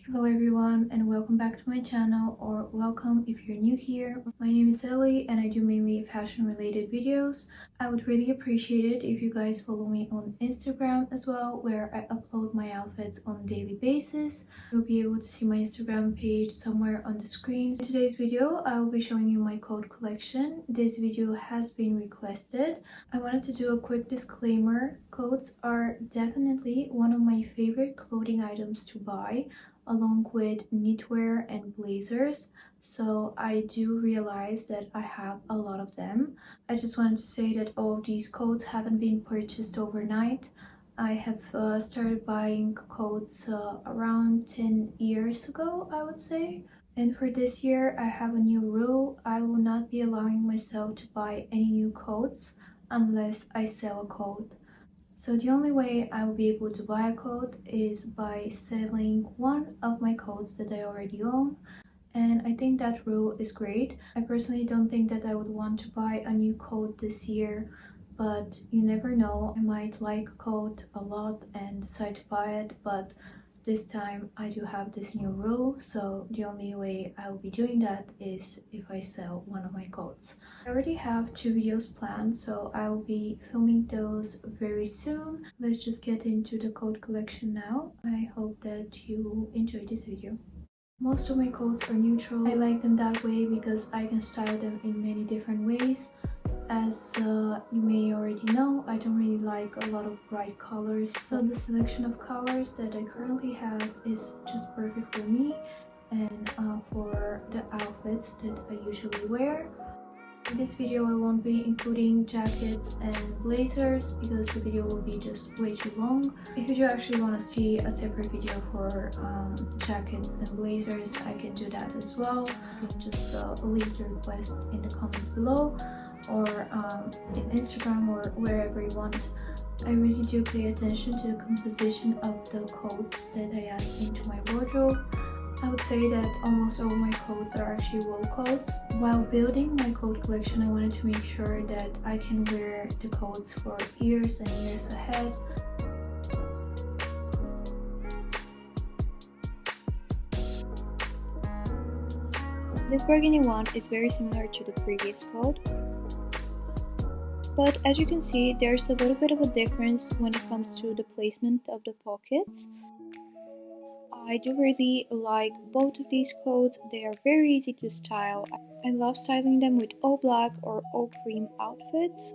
Hello everyone and welcome back to my channel, or welcome if you're new here. My name is Ellie and I do mainly fashion related videos. I would really appreciate it if you guys follow me on Instagram as well, where I upload my outfits on a daily basis. You'll be able to see my Instagram page somewhere on the screen. In today's video, I will be showing you my coat collection. This video has been requested. I wanted to do a quick disclaimer. Coats are definitely one of my favorite clothing items to buy, along with knitwear and blazers, so I do realize that I have a lot of them. I just wanted to say that all of these coats haven't been purchased overnight. I have started buying coats around 10 years ago, I would say. And for this year, I have a new rule. I will not be allowing myself to buy any new coats unless I sell a coat. So the only way I will be able to buy a coat is by selling one of my coats that I already own. And I think that rule is great. I personally don't think that I would want to buy a new coat this year, but you never know. I might like a coat a lot and decide to buy it, but this time I do have this new rule, so the only way I will be doing that is if I sell one of my coats. I already have 2 videos planned, so I will be filming those very soon. Let's just get into the coat collection now. I hope that you enjoy this video. Most of my coats are neutral. I like them that way because I can style them in many different ways. As you may already know, I don't really like a lot of bright colors, so the selection of colors that I currently have is just perfect for me and for the outfits that I usually wear. In this video, I won't be including jackets and blazers because the video will be just way too long. If you do actually want to see a separate video for jackets and blazers, I can do that as well. You can just leave the request in the comments below, or in Instagram, or wherever you want. I really do pay attention to the composition of the coats that I add into my wardrobe. I would say that almost all my coats are actually wool coats. While building my coat collection, I wanted to make sure that I can wear the coats for years and years ahead. This burgundy one is very similar to the previous coat, but as you can see, there's a little bit of a difference when it comes to the placement of the pockets. I do really like both of these coats. They are very easy to style. I love styling them with all black or all cream outfits.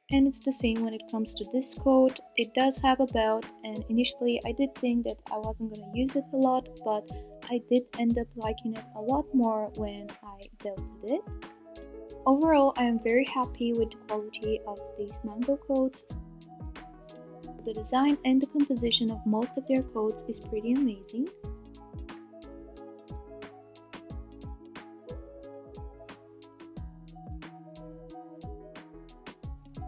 And it's the same when it comes to this coat. It does have a belt, and initially I did think that I wasn't going to use it a lot, but I did end up liking it a lot more when I belted it. Overall, I am very happy with the quality of these mango coats. The design and the composition of most of their coats is pretty amazing.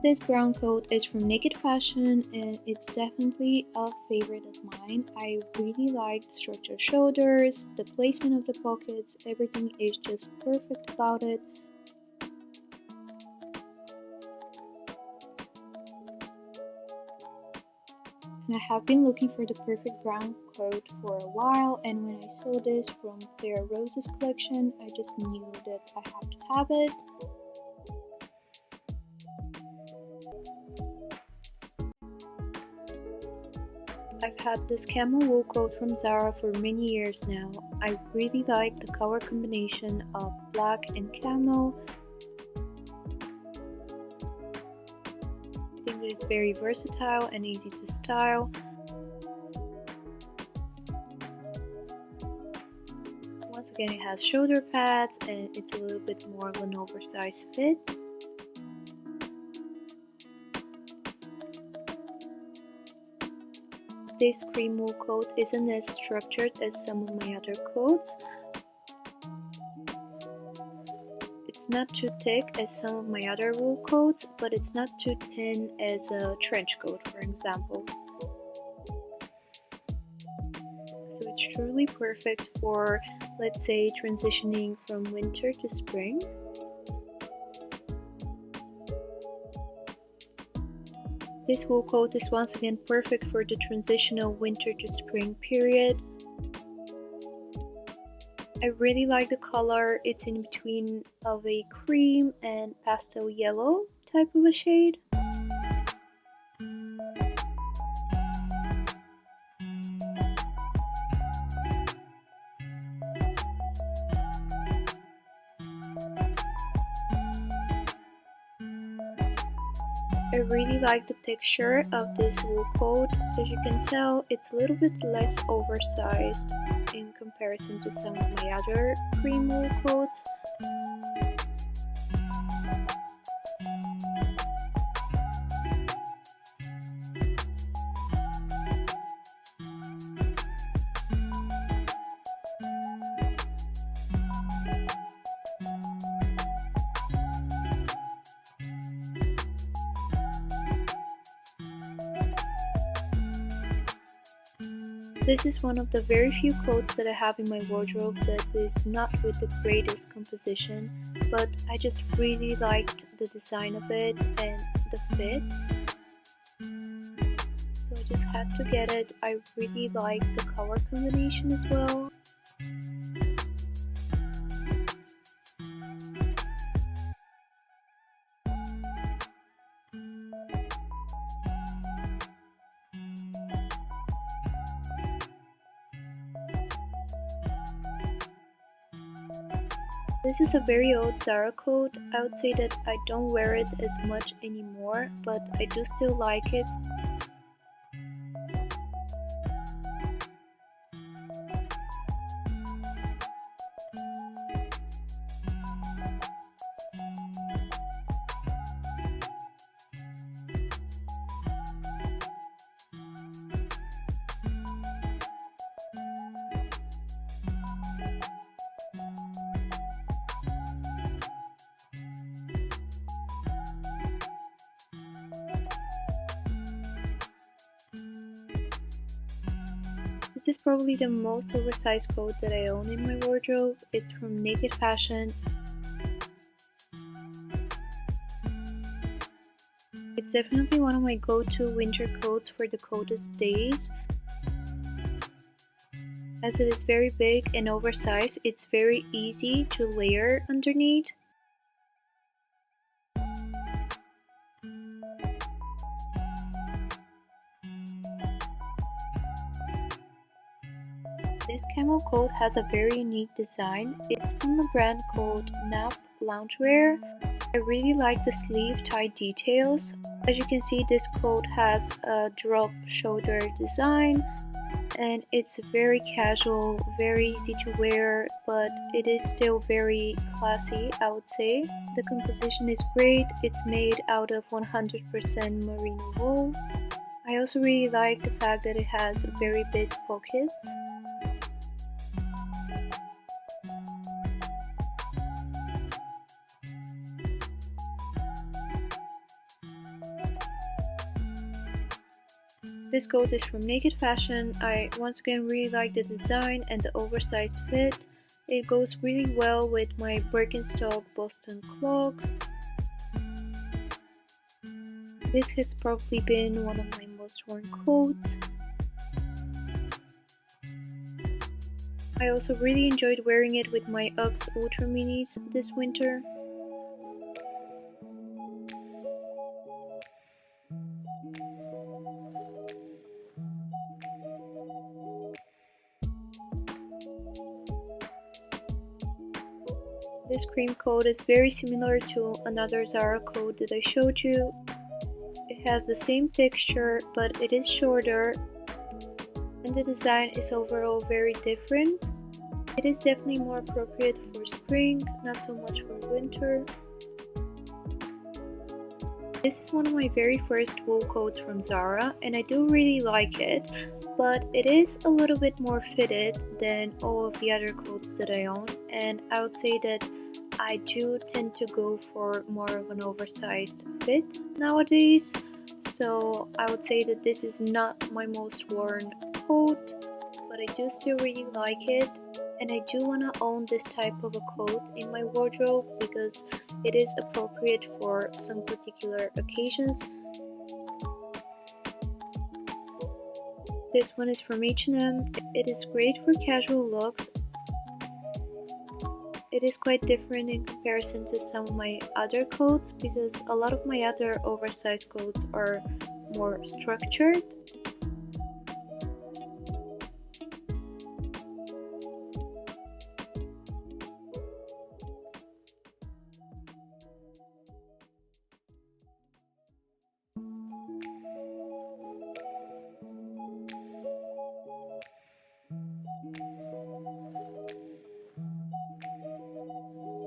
This brown coat is from Naked Fashion and it's definitely a favorite of mine. I really like the structured shoulders, the placement of the pockets, everything is just perfect about it. And I have been looking for the perfect brown coat for a while, and when I saw this from Clara Rose's collection, I just knew that I had to have it. I've had this camel wool coat from Zara for many years now. I really like the color combination of black and camel. I think that it's very versatile and easy to style. Once again, it has shoulder pads and it's a little bit more of an oversized fit. This cream wool coat isn't as structured as some of my other coats. It's not too thick as some of my other wool coats, but it's not too thin as a trench coat, for example. So it's truly perfect for, let's say, transitioning from winter to spring. This wool coat is once again perfect for the transitional winter to spring period. I really like the color. It's in between of a cream and pastel yellow type of a shade. I really like the texture of this wool coat. As you can tell, it's a little bit less oversized in comparison to some of my other cream wool coats. This is one of the very few coats that I have in my wardrobe that is not with the greatest composition, but I just really liked the design of it and the fit. So I just had to get it. I really like the color combination as well. This is a very old Zara coat. I would say that I don't wear it as much anymore, but I do still like it. This is probably the most oversized coat that I own in my wardrobe. It's from Naked Fashion. It's definitely one of my go-to winter coats for the coldest days. As it is very big and oversized, it's very easy to layer underneath. This camel coat has a very unique design. It's from a brand called loungewear. I really like the sleeve tie details. As you can see, this coat has a drop shoulder design and it's very casual, very easy to wear, but it is still very classy, I would say. The composition is great. It's made out of 100% merino wool. I also really like the fact that it has very big pockets. This coat is from Naked Fashion. I once again really like the design and the oversized fit. It goes really well with my Birkenstock Boston clogs. This has probably been one of my most worn coats. I also really enjoyed wearing it with my Uggs Ultra Minis this winter. This cream coat is very similar to another Zara coat that I showed you. It has the same texture, but it is shorter, and the design is overall very different. It is definitely more appropriate for spring, not so much for winter. This is one of my very first wool coats from Zara, and I do really like it, but it is a little bit more fitted than all of the other coats that I own, and I would say that I do tend to go for more of an oversized fit nowadays. So I would say that this is not my most worn coat, but I do still really like it, and I do want to own this type of a coat in my wardrobe because it is appropriate for some particular occasions. This one is from H&M. It is great for casual looks. it is quite different in comparison to some of my other coats because a lot of my other oversized coats are more structured.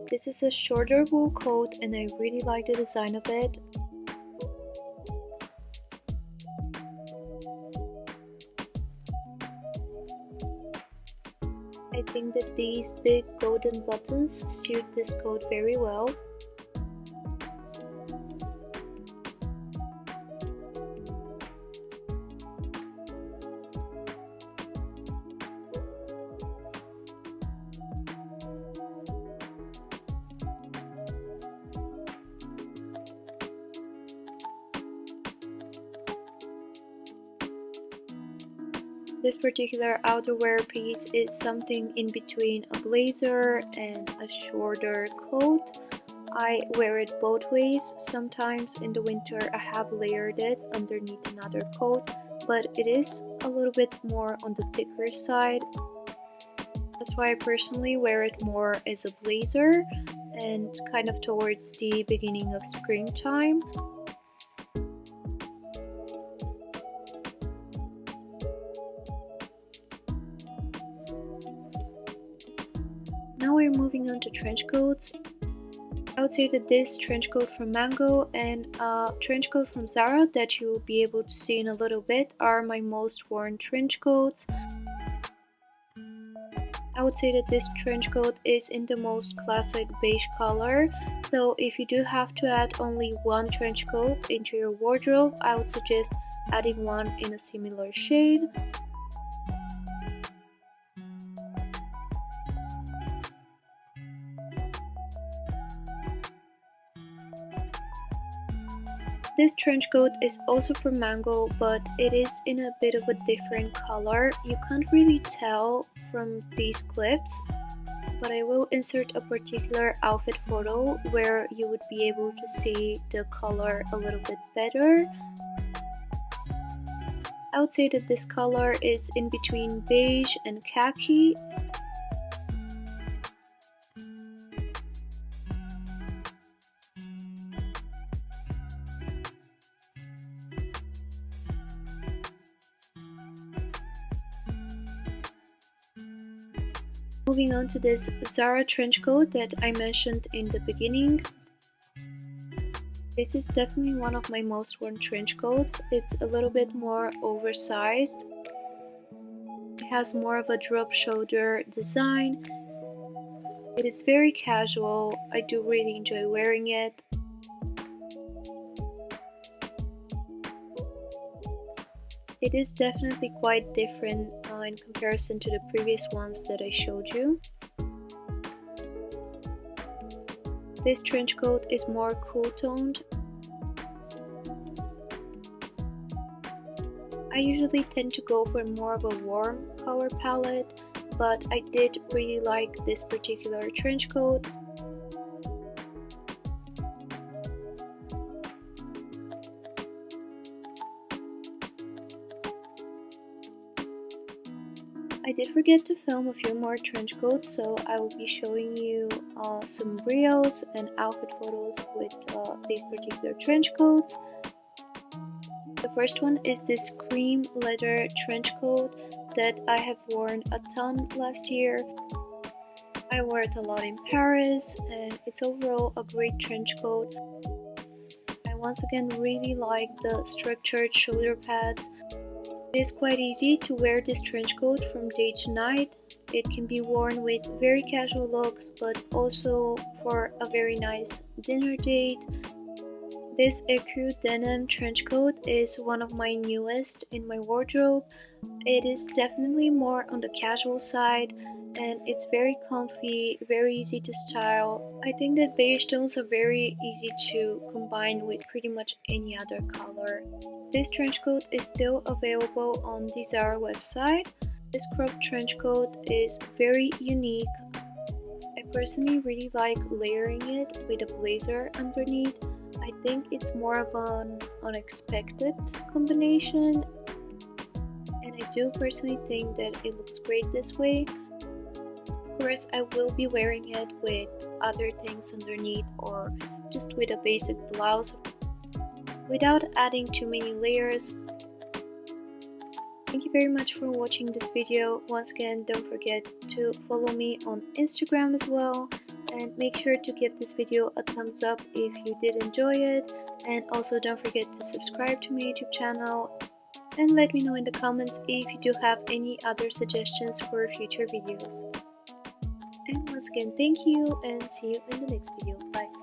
This is a shorter wool coat and I really like the design of it. I think that these big golden buttons suit this coat very well. This particular outerwear piece is something in between a blazer and a shorter coat. I wear it both ways. Sometimes in the winter I have layered it underneath another coat, but it is a little bit more on the thicker side. That's why I personally wear it more as a blazer and kind of towards the beginning of springtime. Now we're moving on to trench coats. I would say that this trench coat from Mango and a trench coat from Zara that you will be able to see in a little bit are my most worn trench coats. I would say that this trench coat is in the most classic beige color, so if you do have to add only one trench coat into your wardrobe, I would suggest adding one in a similar shade. This trench coat is also from Mango, but it is in a bit of a different color. You can't really tell from these clips, but I will insert a particular outfit photo where you would be able to see the color a little bit better. I would say that this color is in between beige and khaki. Moving on to this Zara trench coat that I mentioned in the beginning. This is definitely one of my most worn trench coats. It's a little bit more oversized. It has more of a drop shoulder design. It is very casual. I do really enjoy wearing it. It is definitely quite different in comparison to the previous ones that I showed you. This trench coat is more cool toned. I usually tend to go for more of a warm color palette, but I did really like this particular trench coat. I did forget to film a few more trench coats, so I will be showing you some reels and outfit photos with these particular trench coats. The first one is this cream leather trench coat that I have worn a ton last year. I wore it a lot in Paris and it's overall a great trench coat. I once again really like the structured shoulder pads. It is quite easy to wear this trench coat from day to night. It can be worn with very casual looks, but also for a very nice dinner date. This ecru denim trench coat is one of my newest in my wardrobe. It is definitely more on the casual side and it's very comfy, very easy to style. I think that beige tones are very easy to combine with pretty much any other color. This trench coat is still available on the Zara website. This cropped trench coat is very unique. I personally really like layering it with a blazer underneath. I think it's more of an unexpected combination, and I do personally think that it looks great this way. Of course, I will be wearing it with other things underneath or just with a basic blouse without adding too many layers. Thank you very much for watching this video. Once again, don't forget to follow me on Instagram as well, and make sure to give this video a thumbs up if you did enjoy it, and also don't forget to subscribe to my YouTube channel, and let me know in the comments if you do have any other suggestions for future videos. And once again, thank you, and see you in the next video. Bye.